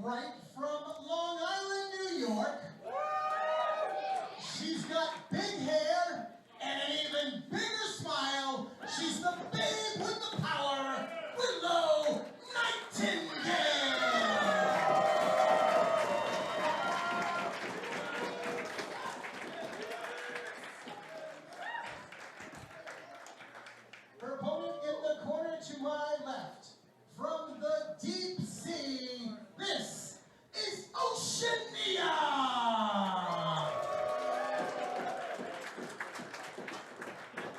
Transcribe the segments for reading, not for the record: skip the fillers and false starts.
right from Long Island, New York. She's got big hair and an even bigger smile. She's the babe with the power, Willow Nightingale. Her opponent in the corner to my left, from the deep sea, this is Oceanea!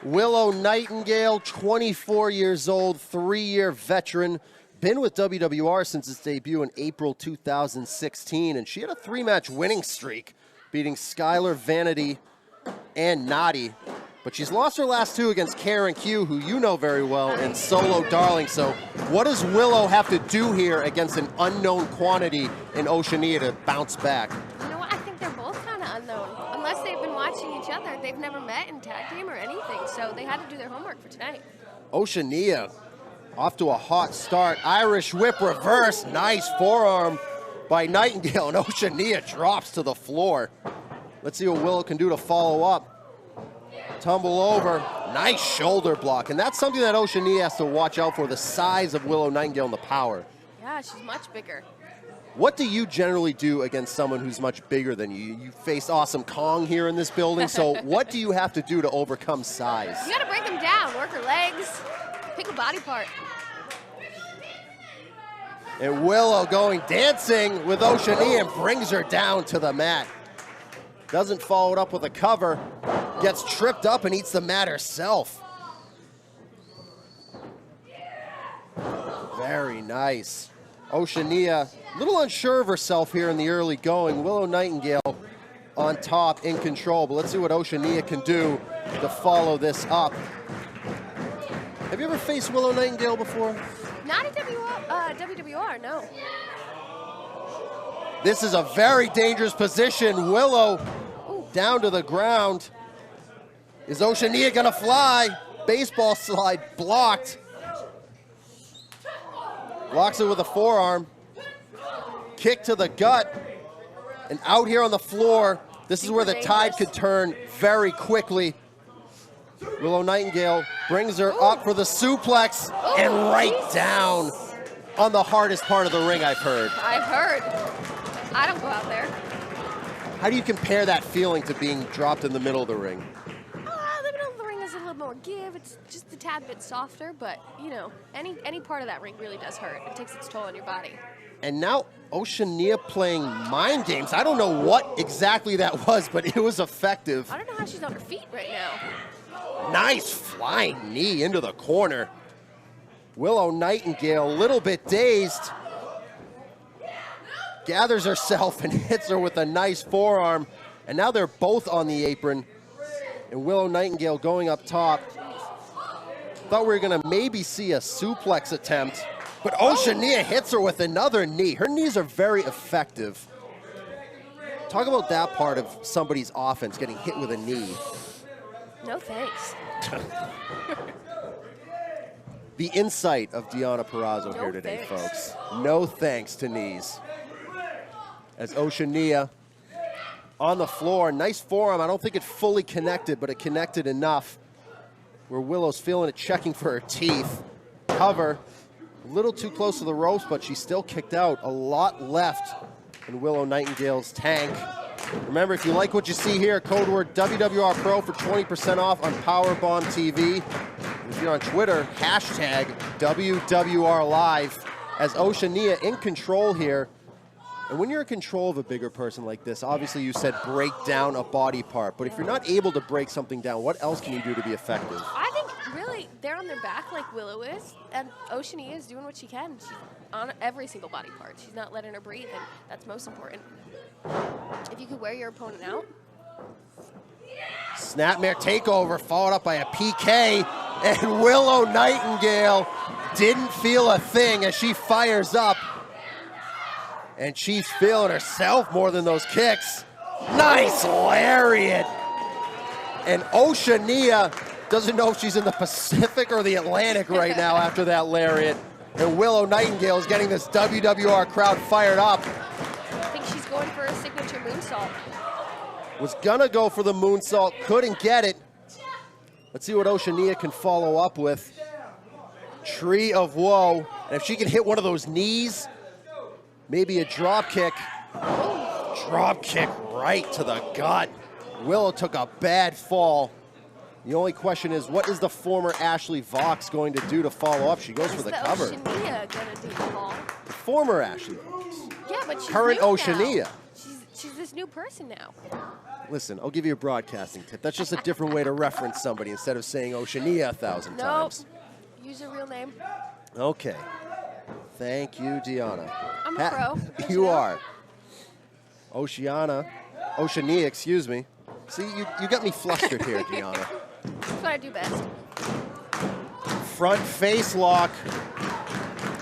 Willow Nightingale, 24 years old, 3-year veteran, been with WWR since its debut in April 2016, and she had a 3-match winning streak, beating Skylar Vanity and Naughty. But she's lost her last 2 against Karen Q, who you know very well, and Solo Darling. So what does Willow have to do here against an unknown quantity in Oceanea to bounce back? You know what? I think they're both kind of unknown. Unless they've been watching each other, they've never met in tag team or anything. So they had to do their homework for tonight. Oceanea off to a hot start. Irish whip reverse. Nice forearm by Nightingale, and Oceanea drops to the floor. Let's see what Willow can do to follow up. Tumble over, nice shoulder block, and that's something that Oceanea has to watch out for, the size of Willow Nightingale and the power. Yeah, she's much bigger. What do you generally do against someone who's much bigger than you? You face Awesome Kong here in this building, so what do you have to do to overcome size? You gotta break them down, work her legs, pick a body part. And Willow going dancing with Oceanea and brings her down to the mat. Doesn't follow it up with a cover. Gets tripped up and eats the mat herself. Very nice. Oceanea, a little unsure of herself here in the early going. Willow Nightingale on top, in control. But let's see what Oceanea can do to follow this up. Have you ever faced Willow Nightingale before? Not at WWR, no. This is a very dangerous position. Willow down to the ground. Is Oceanea gonna fly? Baseball slide blocked. Blocks it with a forearm. Kick to the gut. And out here on the floor, this is where the tide could turn very quickly. Willow Nightingale brings her up for the suplex and right down on the hardest part of the ring, I've heard. I've heard. I don't go out there. How do you compare that feeling to being dropped in the middle of the ring? The middle of the ring is a little more give. It's just a tad bit softer, but you know, any part of that ring really does hurt. It takes its toll on your body. And now Oceanea playing mind games. I don't know what exactly that was, but it was effective. I don't know how she's on her feet right now. Nice flying knee into the corner. Willow Nightingale, a little bit dazed. Gathers herself and hits her with a nice forearm. And now they're both on the apron. And Willow Nightingale going up top. Thought we were gonna maybe see a suplex attempt, but Oceanea hits her with another knee. Her knees are very effective. Talk about that part of somebody's offense, getting hit with a knee. No thanks. The insight of Deonna Purrazzo here today, folks. No thanks to knees. As Oceanea on the floor, nice forearm. I don't think it fully connected, but it connected enough where Willow's feeling it, checking for her teeth. Cover, a little too close to the ropes, but she still kicked out. A lot left in Willow Nightingale's tank. Remember, if you like what you see here, code word WWR Pro for 20% off on Powerbomb TV. If you're on Twitter, hashtag WWR Live. As Oceanea in control here. And when you're in control of a bigger person like this, obviously you said break down a body part. But if you're not able to break something down, what else can you do to be effective? I think really they're on their back like Willow is, and Oceanea is doing what she can. She's on every single body part. She's not letting her breathe, and that's most important. If you could wear your opponent out. Snapmare takeover followed up by a PK, and Willow Nightingale didn't feel a thing as she fires up. And she's feeling herself more than those kicks. Nice lariat. And Oceanea doesn't know if she's in the Pacific or the Atlantic right now after that lariat. And Willow Nightingale is getting this WWR crowd fired up. I think she's going for a signature moonsault. Was gonna go for the moonsault, couldn't get it. Let's see what Oceanea can follow up with. Tree of Woe. And if she can hit one of those knees, maybe a drop kick. Drop kick right to the gut. Willow took a bad fall. The only question is, what is the former Ashley Vox going to do to follow up? She goes for the cover. What's Oceanea gonna do, Paul? The former Ashley Vox. Yeah, but she's Current new Oceanea. now. She's this new person now. Listen, I'll give you a broadcasting tip. That's just a different way to reference somebody instead of saying Oceanea 1,000 times. Use your real name. Okay. Thank you, Deanna. I'm a pro. You are. Oceanea, excuse me. See, you got me flustered here, Deanna. That's what I do best. Front face lock.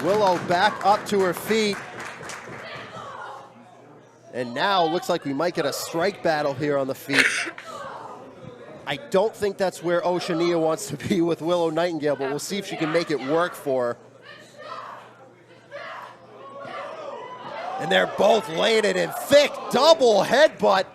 Willow back up to her feet. And now looks like we might get a strike battle here on the feet. I don't think that's where Oceanea wants to be with Willow Nightingale, but we'll see if she can make it work for her. And they're both laying it in thick, double headbutt.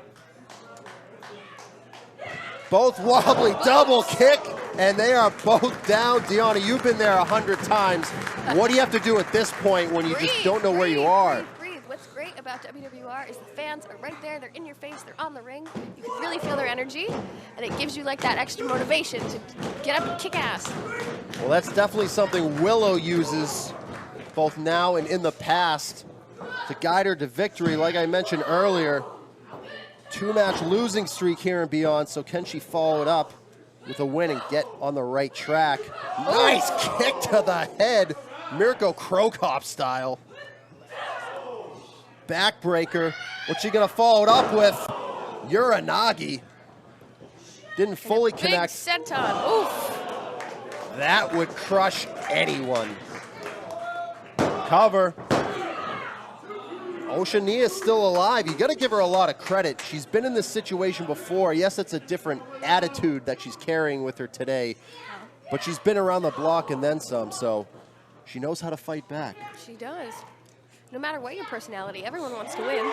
Both wobbly, double kick, and they are both down. Deanna, you've been there 100 times. What do you have to do at this point when you just don't know where you are? Breathe. What's great about WWR is the fans are right there. They're in your face. They're on the ring. You can really feel their energy, and it gives you like that extra motivation to get up and kick ass. Well, that's definitely something Willow uses both now and in the past to guide her to victory. Like I mentioned earlier, 2-match losing streak here and beyond, so can she follow it up with a win and get on the right track? Nice kick to the head, Mirko Krokop style. Backbreaker, what's she gonna follow it up with? Uranagi. Didn't fully connect. Big senton, oof. That would crush anyone. Cover. Oceanea is still alive. You got to give her a lot of credit. She's been in this situation before. Yes, it's a different attitude that she's carrying with her today, but she's been around the block and then some, so she knows how to fight back. She does. No matter what your personality, everyone wants to win.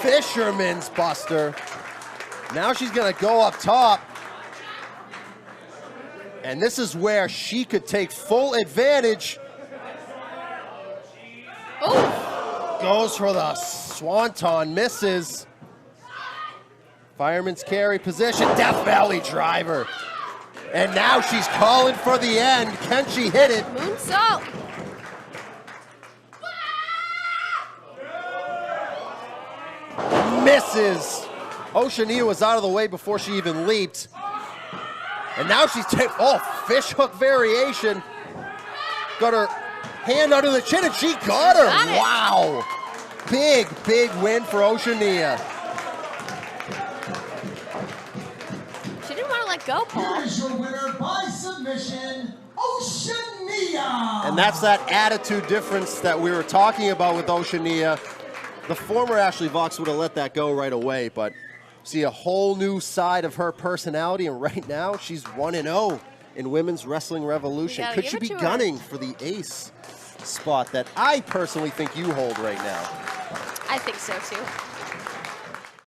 Fisherman's Buster. Now she's going to go up top. And this is where she could take full advantage. Oh! Goes for the swanton, misses. Fireman's carry position, Death Valley driver. And now she's calling for the end. Can she hit it? Moonsault. Misses. Oceanea was out of the way before she even leaped. And now she's taking, fish hook variation. Got her hand under the chin, and she got her. Wow. Big, big win for Oceanea. She didn't want to let go, Paul. Here is your winner by submission, Oceanea. And that's that attitude difference that we were talking about with Oceanea. The former Ashley Vox would have let that go right away, but see a whole new side of her personality, and right now she's 1-0 in Women's Wrestling Revolution. Could she be gunning for the ace spot that I personally think you hold right now? I think so too.